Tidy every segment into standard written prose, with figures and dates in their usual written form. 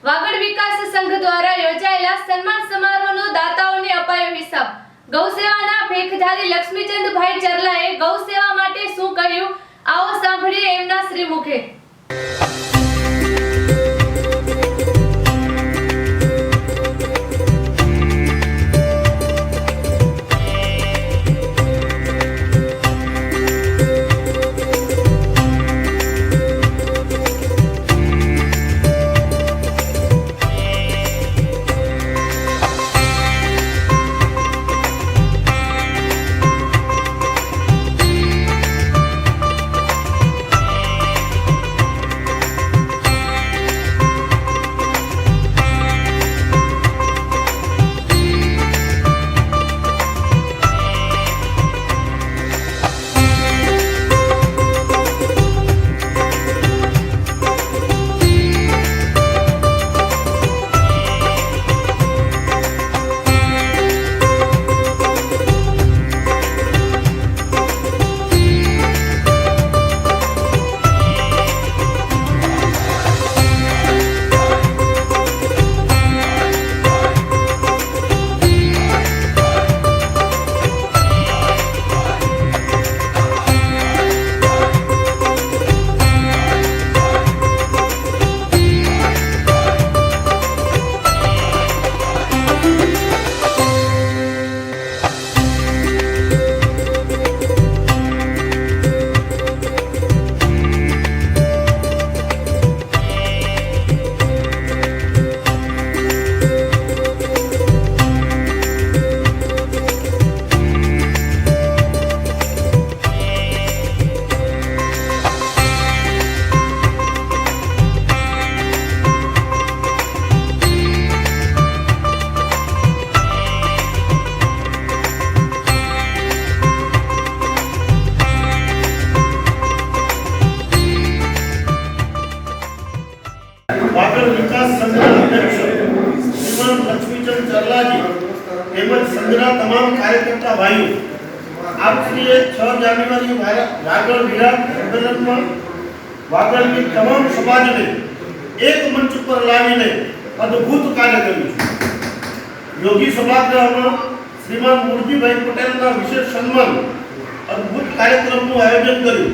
વાગડ વિકાસ સંઘ દ્વારા યોજાયેલા સન્માન સમારોહનો દાતાઓને અપાયો હિસાબ। ગૌસેવાના ભેખધારી લક્ષ્મીચંદભાઈ ચરલાએ ગૌસેવા માટે શું કહ્યું, આવો સાંભળીએ એમના શ્રી મુખે। वागड़ विकास संघ अध्यक्ष श्रीमान लक्ष्मीचंद चरला जी તેમજ સંઘના તમામ કાર્યકર્તા ભાઈઓ આપશ્રીએ 6 જાન્યુઆરી વાગડ વિરાટ સંમેલનમાં વાગડની તમામ સમાજને એક મંચ પર લાવીને અદ્ભુત કાર્ય કર્યું છે। યોગી સભાગૃહમાં શ્રીમાન મૂળજીભાઈ પટેલના વિશેષ સન્માન અદ્ભુત કાર્યક્રમનું આયોજન કર્યું।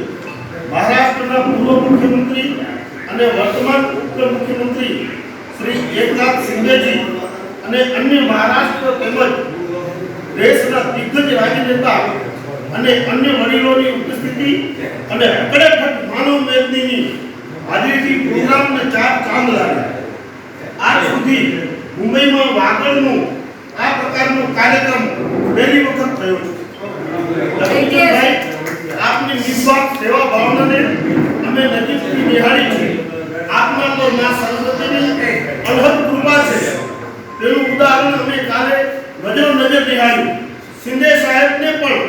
મહારાષ્ટ્રના પૂર્વ મુખ્યમંત્રી અને વર્તમાન ઉપમુખ્યમંત્રી શ્રી એકનાથ શિંદેજી અને અન્ય મહારાષ્ટ્ર તેમજ દેશના દિગ્ગજ રાજનેતા અને અન્ય વડીલોની ઉપસ્થિતિ અને હકડેઠઠ માનવ મેદનીની હાજરીથી પ્રોગ્રામને 4 ચાંદ લાગ્યા। આજ સુધી મુંબઈમાં વાગડનું આ પ્રકારનો કાર્યક્રમ પહેલી વખત થયો છે। આપની નિસ્વાર્થ સેવા ભાવનાને અમે નજીકથી નિહાળી છે। આપના પર માં સરસ્વતીની અનહદ કૃપા છે તેનું ઉદાહરણ અમે કાલે નજર નિહાળ્યું। શિંદે સાહેબને પણ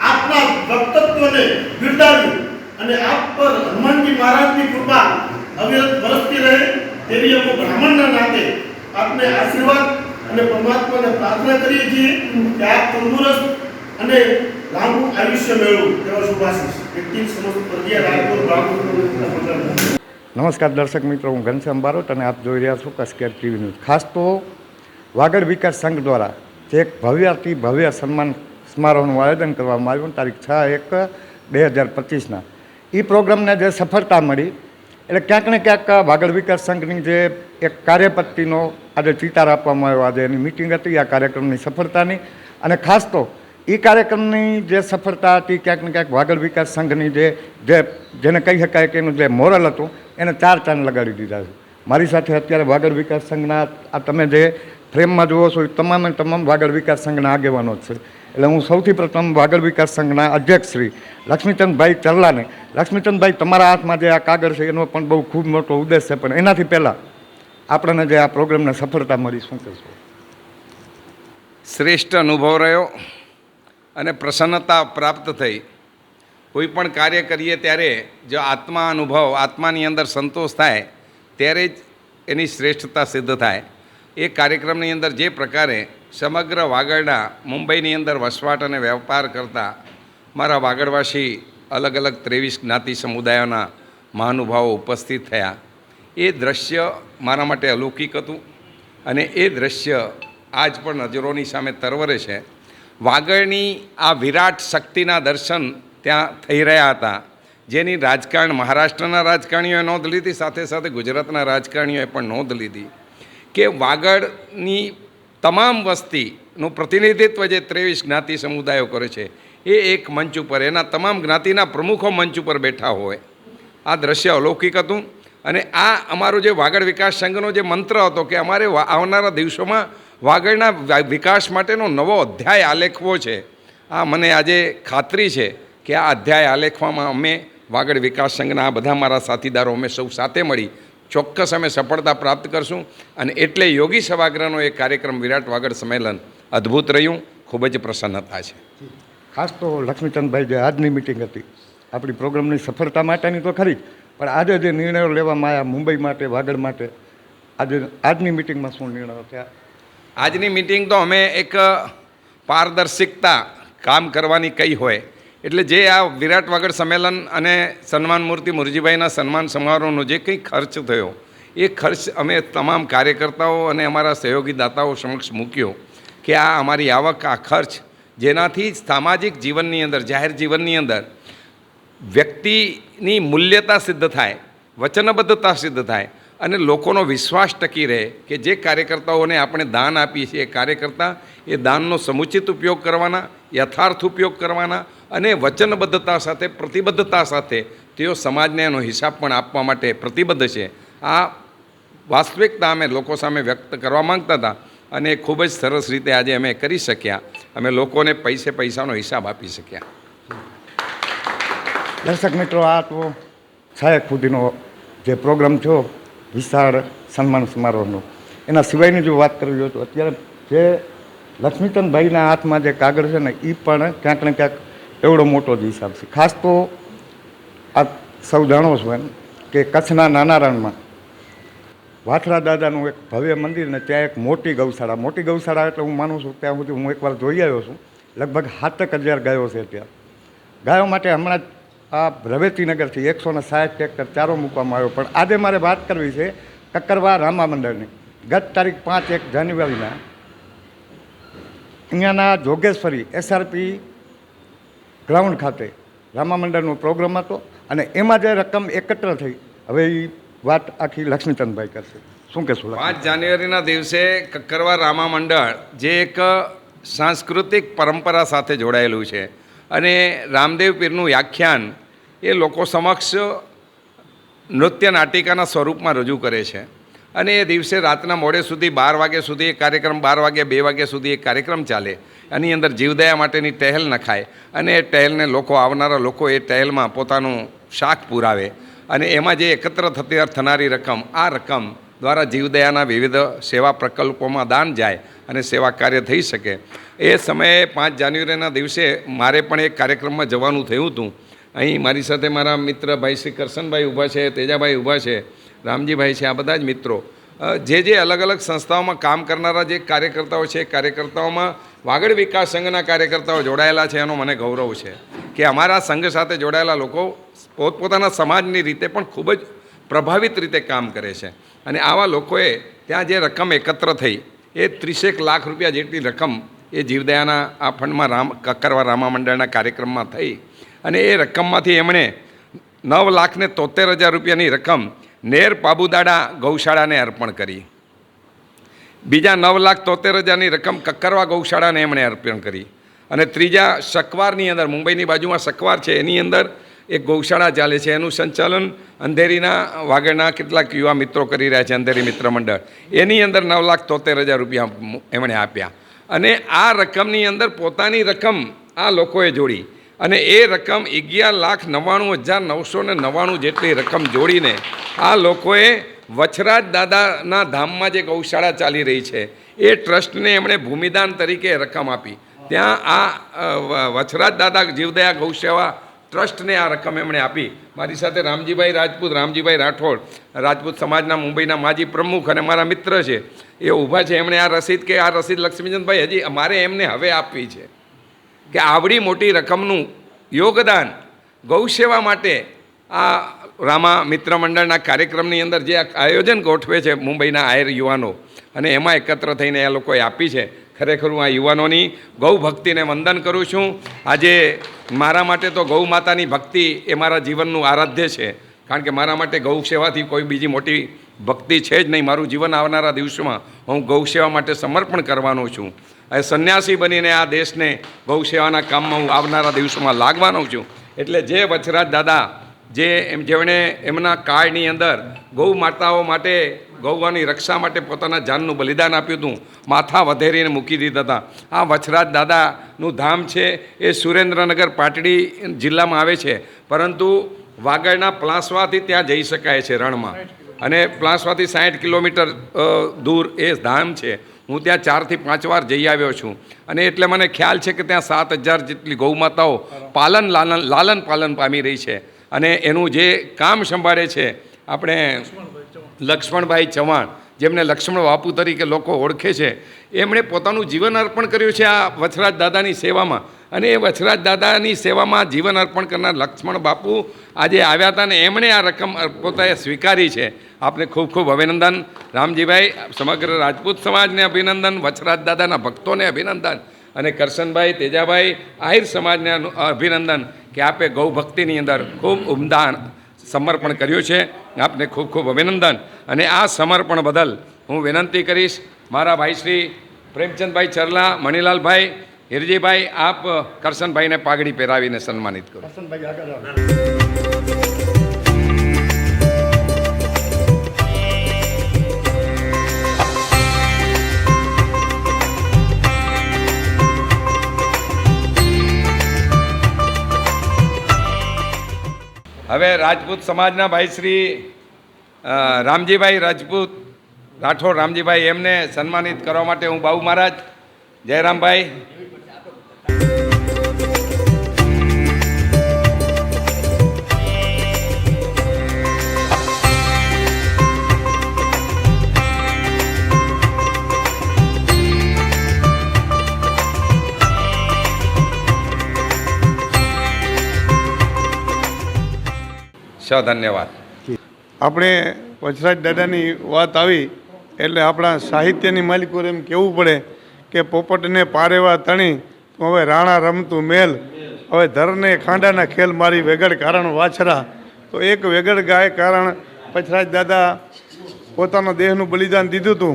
આપના વક્તત્વને બિરદાવ્યું અને આપ પર હનુમાનજી મહારાજની કૃપા અવિરત વરસતી રહે તેવી અમે બ્રાહ્મણના નાતે આપને આશીર્વાદ અને પરમાત્માને પ્રાર્થના કરીએ છીએ કે આપ તંદુરસ્ત અને લાંબુ આયુષ્ય મેળવો તેવા શુભાશીષ। એકથી સમસ્ત પ્રજ્ઞા રાજકોટ બ્રાહ્મણ। નમસ્કાર દર્શક મિત્રો, હું ઘનશ્યામ બારોટ અને આપ જોઈ રહ્યા છો કસકેર ટીવી ન્યૂઝ। ખાસ તો વાગડ વિકાસ સંઘ દ્વારા જે એક ભવ્યથી ભવ્ય સન્માન સમારોહનું આયોજન કરવામાં આવ્યું તારીખ 6/1/2025ના એ પ્રોગ્રામને જે સફળતા મળી એટલે ક્યાંક ને ક્યાંક વાગડ વિકાસ સંઘની જે એક કાર્યપદ્ધતિનો આજે ચિતાર આપવામાં આવ્યો, આજે એની મિટિંગ હતી આ કાર્યક્રમની સફળતાની। અને ખાસ તો એ કાર્યક્રમની જે સફળતા હતી ક્યાંક ને ક્યાંક વાગડ વિકાસ સંઘની જેને કહી શકાય કે એનું જે મોરલ હતું એને 4 ચાંદ લગાડી દીધા છે। મારી સાથે અત્યારે વાગડ વિકાસ સંઘના આ તમે જે ફ્રેમમાં જુઓ છો એ તમામ વાગડ વિકાસ સંઘના આગેવાનો જ છે। એટલે હું સૌથી પ્રથમ વાગડ વિકાસ સંઘના અધ્યક્ષ શ્રી લક્ષ્મીચંદભાઈ ચરલાને, લક્ષ્મીચંદભાઈ તમારા હાથમાં જે આ કાગળ છે એનો પણ બહુ ખૂબ મોટો ઉદ્દેશ છે, પણ એનાથી પહેલાં આપણને જે આ પ્રોગ્રામને સફળતા મળી શું કહેશો? શ્રેષ્ઠ અનુભવ રહ્યો અને પ્રસન્નતા પ્રાપ્ત થઈ। કોઈ પણ કાર્ય કરીએ ત્યારે જો આત્મા અનુભવ, આત્માની અંદર સંતોષ થાય ત્યારે જ એની શ્રેષ્ઠતા સિદ્ધ થાય। એ કાર્યક્રમની અંદર જે પ્રકારે સમગ્ર વાગડના મુંબઈની અંદર વસવાટ અને વેપાર કરતા મારા વાગડવાસી અલગ અલગ 23 જ્ઞાતિ સમુદાયોના મહાનુભાવો ઉપસ્થિત થયા। એ એ દ્રશ્ય મારા માટે અલૌકિક હતું અને એ દ્રશ્ય આજ પણ નજરોની સામે તરવરે છે. વાગડની આ વિરાટ શક્તિના દર્શન ત્યાં થઈ રહ્યા હતા, જેની રાજકારણ મહારાષ્ટ્રના રાજકારણીઓએ નોંધ લીધી, સાથે સાથે ગુજરાતના રાજકારણીઓએ પણ નોંધ લીધી કે વાગડની તમામ વસ્તીનું પ્રતિનિધિત્વ જે 23 જ્ઞાતિ સમુદાયો કરે છે એ એક મંચ ઉપર, એના તમામ જ્ઞાતિના પ્રમુખો મંચ ઉપર બેઠા હોય. આ દ્રશ્ય અલૌકિક હતું. અને આ અમારો જે વાગડ વિકાસ સંઘનો જે મંત્ર હતો કે અમારે આવનારા દિવસોમાં વાગડના વિકાસ માટેનો નવો અધ્યાય આલેખવો છે, આ મને આજે ખાતરી છે કે આ અધ્યાય આલેખવામાં અમે વાગડ વિકાસ સંઘના આ બધા મારા સાથીદારો અમે સૌ સાથે મળી ચોક્કસ અમે સફળતા પ્રાપ્ત કરશું. અને એટલે યોગી સભાગૃહનો એક કાર્યક્રમ વિરાટ વાગડ સંમેલન અદ્ભુત રહ્યું, ખૂબ જ પ્રસન્નતા છે. ખાસ તો લક્ષ્મીચંદભાઈ, જે આજની મિટિંગ હતી આપણી પ્રોગ્રામની સફળતા માટેની તો ખરી જ, પણ આજે જે નિર્ણયો લેવામાં આવ્યા મુંબઈ માટે, વાગડ માટે, આજની મિટિંગમાં શું નિર્ણયો થયા? આજની મિટિંગ તો અમે એક પારદર્શિકતા કામ કરવાની કહી હોય એટલે જે આ વિરાટ વાગડ સંમેલન અને સન્માન મૂર્તિ મુરજીભાઈના સન્માન સમારોહનો જે કંઈ ખર્ચ થયો એ ખર્ચ અમે તમામ કાર્યકર્તાઓ અને અમારા સહયોગી દાતાઓ સમક્ષ મૂક્યો કે આ અમારી આવક, આ ખર્ચ, જેનાથી સામાજિક જીવનની અંદર, જાહેર જીવનની અંદર વ્યક્તિની મૂલ્યતા સિદ્ધ થાય, વચનબદ્ધતા સિદ્ધ થાય અને લોકોનો વિશ્વાસ ટકી રહે કે જે કાર્યકર્તાઓને આપણે દાન આપીએ છીએ એ કાર્યકર્તા એ દાનનો સમુચિત ઉપયોગ કરવાના, યથાર્થ ઉપયોગ કરવાના અને વચનબદ્ધતા સાથે, પ્રતિબદ્ધતા સાથે તેઓ સમાજને એનો હિસાબ પણ આપવા માટે પ્રતિબદ્ધ છે. આ વાસ્તવિકતા અમે લોકો સામે વ્યક્ત કરવા માંગતા હતા અને ખૂબ જ સરસ રીતે આજે અમે કરી શક્યા. અમે લોકોને પૈસાનો હિસાબ આપી શક્યા. દર્શક મિત્રો, આ તો 6 સુધીનો જે પ્રોગ્રામ થયો વિશાળ સન્માન સમારોહનો, એના સિવાયની જો વાત કરવી હોય તો અત્યારે જે લક્ષ્મીચંદભાઈના હાથમાં જે કાગળ છે ને એ પણ ક્યાંક ને ક્યાંક એવડો મોટો જ હિસાબ છે. ખાસ તો આ સૌ જાણો છો એમ કે કચ્છના નાના રણમાં વાછરા દાદાનું એક ભવ્ય મંદિર ને ત્યાં એક મોટી ગૌશાળા એટલે હું માનું છું ત્યાં સુધી હું એકવાર જોઈ આવ્યો છું. લગભગ 7,000 ગાયો છે ત્યાં. ગાયો માટે હમણાં જ આ રવેતીનગરથી 160 હેક્ટર ચારો મૂકવામાં આવ્યો. પણ આજે મારે વાત કરવી છે કક્કરવા રામા મંડળની. ગત તારીખ 5 જાન્યુઆરીના અહીંયાના જોગેશ્વરી SRP ગ્રાઉન્ડ ખાતે રામા મંડળનો પ્રોગ્રામ હતો અને એમાં જે રકમ એકત્ર થઈ, હવે એ વાત આખી લક્ષ્મીચંદભાઈ કરશે. શું કહેશું? 5 જાન્યુઆરીના દિવસે કક્કરવા રામા મંડળ જે એક સાંસ્કૃતિક પરંપરા સાથે જોડાયેલું છે અને રામદેવ પીરનું વ્યાખ્યાન એ લોકો સમક્ષ નૃત્ય નાટિકાના સ્વરૂપમાં રજૂ કરે છે. અને એ દિવસે રાતના મોડે સુધી 12 વાગ્યા સુધી એ કાર્યક્રમ, 12 વાગ્યા 2 વાગ્યા સુધી એ કાર્યક્રમ ચાલે. એની અંદર જીવદયા માટેની ટહેલ નખાય અને એ ટહેલને લોકો, આવનારા લોકો એ ટહેલમાં પોતાનું શાક પુરાવે અને એમાં જે એકત્ર થનારી રકમ, આ રકમ દ્વારા જીવદયાના વિવિધ સેવા પ્રકલ્પોમાં દાન જાય અને સેવા કાર્ય થઈ શકે. એ સમયે 5 જાન્યુઆરીના દિવસે મારે પણ એક કાર્યક્રમમાં જવાનું થયું હતું. અહીં મારી સાથે મારા મિત્ર ભાઈ શ્રી કરશનભાઈ ઊભા છે, તેજાભાઈ ઊભા છે, રામજીભાઈ છે, આ બધા જ મિત્રો જે અલગ અલગ સંસ્થાઓમાં કામ કરનારા જે કાર્યકર્તાઓ છે, કાર્યકર્તાઓમાં વાગડ વિકાસ સંઘના કાર્યકર્તાઓ જોડાયેલા છે. એનો મને ગૌરવ છે કે અમારા સંઘ સાથે જોડાયેલા લોકો પોતપોતાના સમાજની રીતે પણ ખૂબ જ પ્રભાવિત રીતે કામ કરે છે. અને આવા લોકોએ ત્યાં જે રકમ એકત્ર થઈ એ 30 લાખ રૂપિયા જેટલી રકમ એ જીવદયાના આ ફંડમાં કક્કરવા રામા મંડળના કાર્યક્રમમાં થઈ અને એ રકમમાંથી એમણે 9,73,000 રૂપિયાની રકમ નેર પાબુદાડા ગૌશાળાને અર્પણ કરી. બીજા 9,73,000ની રકમ કક્કરવા ગૌશાળાને એમણે અર્પણ કરી. અને ત્રીજા સકવારની અંદર, મુંબઈની બાજુમાં સકવાર છે, એની અંદર એક ગૌશાળા ચાલે છે, એનું સંચાલન અંધેરીના વાગડના કેટલાક યુવા મિત્રો કરી રહ્યા છે, અંધેરી મિત્ર મંડળ. એની અંદર 9,73,000 રૂપિયા એમણે આપ્યા. અને આ રકમની અંદર પોતાની રકમ આ લોકોએ જોડી અને એ રકમ 11,99,999 જેટલી રકમ જોડીને આ લોકોએ વછરાજ દાદાના ધામમાં જે ગૌશાળા ચાલી રહી છે એ ટ્રસ્ટને એમણે ભૂમિદાન તરીકે રકમ આપી. ત્યાં આ વછરાજ દાદા જીવદયા ગૌસેવા ટ્રસ્ટને આ રકમ એમણે આપી. મારી સાથે રામજીભાઈ રાજપૂત, રામજીભાઈ રાઠોડ, રાજપૂત સમાજના મુંબઈના માજી પ્રમુખ અને મારા મિત્ર છે, એ ઊભા છે. એમણે આ રસીદ લક્ષ્મીચંદભાઈ હજી અમારે એમને હવે આપવી છે કે આવડી મોટી રકમનું યોગદાન ગૌસેવા માટે આ રામા મિત્ર મંડળના કાર્યક્રમની અંદર જે આયોજન ગોઠવે છે મુંબઈના આયર યુવાનો, અને એમાં એકત્ર થઈને એ લોકોએ આપી છે. ખરેખર હું આ યુવાનોની ગૌ ભક્તિને વંદન કરું છું. આજે મારા માટે તો ગૌ માતાની ભક્તિ એ મારા જીવનનું આરાધ્ય છે, કારણ કે મારા માટે ગૌ સેવાથી કોઈ બીજી મોટી ભક્તિ છે જ નહીં. મારું જીવન આવનારા દિવસોમાં હું ગૌ સેવા માટે સમર્પણ કરવાનો છું. એ સંન્યાસી બનીને આ દેશને ગૌ સેવાના કામમાં હું આવનારા દિવસોમાં લાગવાનો છું. એટલે જે વચરાજ દાદા જેમણે એમના કાળની અંદર ગૌ માતાઓ માટે, ગૌવાની રક્ષા માટે પોતાના જાનનું બલિદાન આપ્યું હતું, માથા વધેરીને મૂકી દીધા હતા. આ વચરાજ દાદાનું ધામ છે એ સુરેન્દ્રનગર પાટડી જિલ્લામાં આવે છે, પરંતુ વાગડના પ્લાસવાથી ત્યાં જઈ શકાય છે રણમાં, અને પ્લાસવાથી 60 કિલોમીટર દૂર એ ધામ છે. હું ત્યાં 4 થી 5 વાર જઈ આવ્યો છું, અને એટલે મને ખ્યાલ છે કે ત્યાં 7,000 જેટલી ગૌમાતાઓ લાલન પાલન પામી રહી છે. અને એનું જે કામ સંભાળે છે આપણે લક્ષ્મણભાઈ ચૌહાણ, જેમને લક્ષ્મણ બાપુ તરીકે લોકો ઓળખે છે, એમણે પોતાનું જીવન અર્પણ કર્યું છે આ વચરાજ દાદાની સેવામાં. અને એ વચરાજ દાદાની સેવામાં જીવન અર્પણ કરનાર લક્ષ્મણ બાપુ આજે આવ્યા હતા, ને એમણે આ રકમ પોતાએ સ્વીકારી છે. આપને ખૂબ ખૂબ અભિનંદન રામજીભાઈ, સમગ્ર રાજપૂત સમાજને અભિનંદન, વચરાજ દાદાના ભક્તોને અભિનંદન, અને કરશનભાઈ, તેજાભાઈ, આહિર સમાજને અભિનંદન કે આપે ગૌ ભક્તિની અંદર ખૂબ ઉમદા સમર્પણ કર્યું છે. આપને ખૂબ ખૂબ અભિનંદન. અને આ સમર્પણ બદલ હું વિનંતી કરીશ મારા ભાઈ શ્રી પ્રેમચંદભાઈ ચરલા, મણિલાલભાઈ, હિરજીભાઈ, આપ કરશનભાઈને પાઘડી પહેરાવીને સન્માનિત કરો. હવે રાજપૂત સમાજના ભાઈ શ્રી રામજીભાઈ રાજપૂત રાઠોડ રામજીભાઈ, એમને સન્માનિત કરવા માટે હું બાબુ મહારાજ, જયરામભાઈ. ધન્યવાદ. આપણે વચરાજ દાદાની વાત આવી એટલે આપણા સાહિત્યની માલિકોને એમ કહેવું પડે કે પોપટને પારેવા તણી તું હવે રાણા રમતું મેલ, હવે ધરને ખાંડાના ખેલ મારી વેગડ કારણ વાછરા. તો એક વેગડ ગાય કારણ વચરાજ દાદા પોતાના દેહનું બલિદાન દીધું હતું.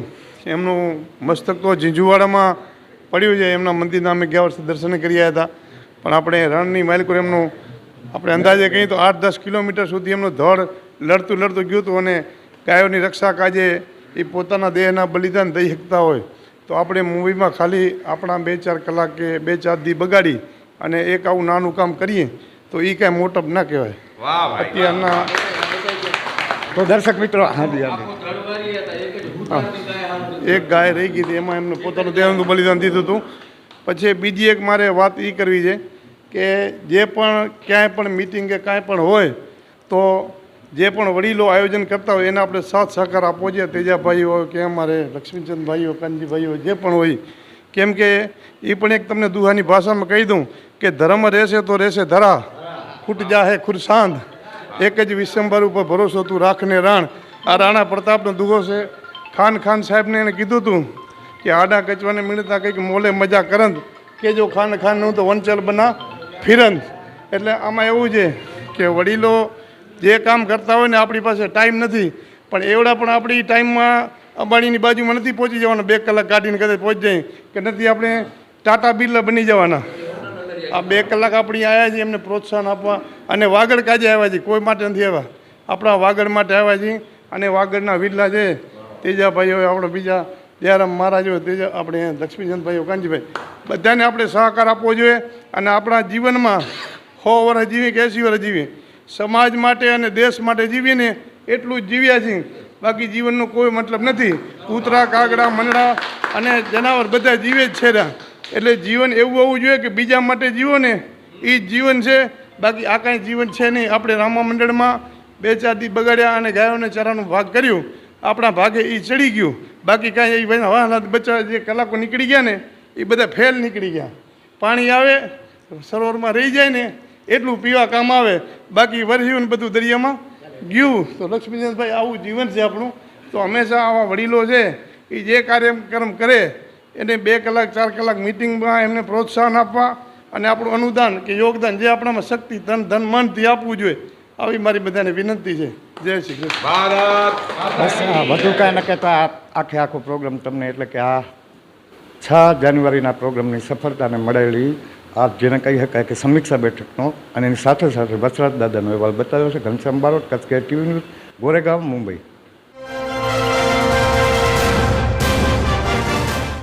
એમનું મસ્તક તો ઝીંઝુવાડામાં પડ્યું છે, એમના મંદિરના અમે ગયા વર્ષે દર્શન કર્યા હતા. પણ આપણે રણની માલિકો એમનું આપણે અંદાજે કહીએ તો 8-10 કિલોમીટર સુધી એમનું ધડ લડતું ગયું હતું, અને ગાયોની રક્ષા કાજે એ પોતાના દેહના બલિદાન દઈ શકતા હોય તો આપણે મૂવીમાં ખાલી આપણા 2-4 કલાક કે 2-4 દી બગાડી અને એક આવું નાનું કામ કરીએ તો એ કાંઈ મોટપ ના કહેવાય. અત્યારના તો દર્શક મિત્રો, એક ગાય રહી ગઈ હતી, એમાં એમને પોતાનું દેહનું બલિદાન દીધું હતું. પછી બીજી એક મારે વાત એ કરવી છે કે જે પણ ક્યાંય પણ મિટિંગ કે કાંઈ પણ હોય તો જે પણ વડીલો આયોજન કરતા હોય એને આપણે સાથ સહકાર આપવો જોઈએ. તેજાભાઈ હોય કે અમારે લક્ષ્મીચંદભાઈ હોય, કાનજીભાઈ હોય, જે પણ હોય. કેમ કે એ પણ એક તમને દુહાની ભાષામાં કહી દઉં કે ધર્મ રહેશે તો રહેશે ધરા, ખૂટ જાહે ખુરસાંદ, એક જ વિશંબર ઉપર ભરોસો તું રાખને રાણ. આ રાણા પ્રતાપનો દુહો છે. ખાન સાહેબને એને કીધું હતું કે આડા કચવાને મિળતા કંઈક મોલે મજા કરંદ, કે જો ખાનનું તો વંચલ બના ફિરંદ. એટલે આમાં એવું છે કે વડીલો જે કામ કરતા હોય ને આપણી પાસે ટાઈમ નથી, પણ એવડા પણ આપણી ટાઈમમાં અંબાણીની બાજુમાં નથી પહોંચી જવાના, 2 કલાક કાઢીને કદાચ પહોંચી જાય કે નથી આપણે ટાટા બિરલા બની જવાના. આ 2 કલાક આપણી આવ્યા છે એમને પ્રોત્સાહન આપવા, અને વાગડ કાજે આવ્યા છે, કોઈ માટે નથી આવ્યા, આપણા વાગડ માટે આવ્યા છીએ. અને વાગડના વિરલા છે તેજાભાઈ હોય, આપણે બીજા જયરામ મહારાજ હોય, તેજા આપણે લક્ષ્મીચંદભાઈ હોય, કાનજીભાઈ, બધાને આપણે સહકાર આપવો જોઈએ. અને આપણા જીવનમાં 100 વર્ષ જીવીએ કે 80 વર્ષ જીવીએ, સમાજ માટે અને દેશ માટે જીવીએ ને એટલું જ જીવ્યા છીએ, બાકી જીવનનો કોઈ મતલબ નથી. કૂતરા, કાગડા, મંડળા અને જનાવર બધા જીવે જ છે. એટલે જીવન એવું હોવું જોઈએ કે બીજા માટે જીવો ને એ જ જીવન છે, બાકી આ કાંઈ જીવન છે નહીં. આપણે રામા મંડળમાં 2-4 દી બગાડ્યા અને ગાયોને ચારાનો ભાગ કર્યું, આપણા ભાગે એ ચડી ગયું, બાકી કાંઈ એ હવા બચ્ચા જે કલાકો નીકળી ગયા ને એ બધા ફેલ નીકળી ગયા. પાણી આવે સરોવરમાં રહી જાય ને એટલું પીવા કામ આવે, બાકી વરહ્યું ને બધું દરિયામાં ગયું તો લક્ષ્મીચંદભાઈ આવું જીવન છે આપણું. તો હંમેશા આવા વડીલો છે એ જે કાર્યક્રમ કરે એને 2 કલાક 4 કલાક મિટિંગમાં એમને પ્રોત્સાહન આપવા અને આપણું અનુદાન કે યોગદાન જે આપણામાં શક્તિ ધન મનથી આપવું જોઈએ, આવી મારી બધાને વિનંતી છે. જય શ્રી કૃષ્ણ. ભારત બસ વધુ કાંઈ ન કહેતા આખો પ્રોગ્રામ તમને એટલે કે આ 6 જાન્યુઆરીના પ્રોગ્રામની સફળતાને મળેલી આ જેને કહી શકાય કે સમીક્ષા બેઠકનો અને એની સાથે સાથે વસરાજ દાદાનો અહેવાલ બતાવ્યો છે. Ghanshyam Barot, Kutch care TV news, Goregaon, Mumbai.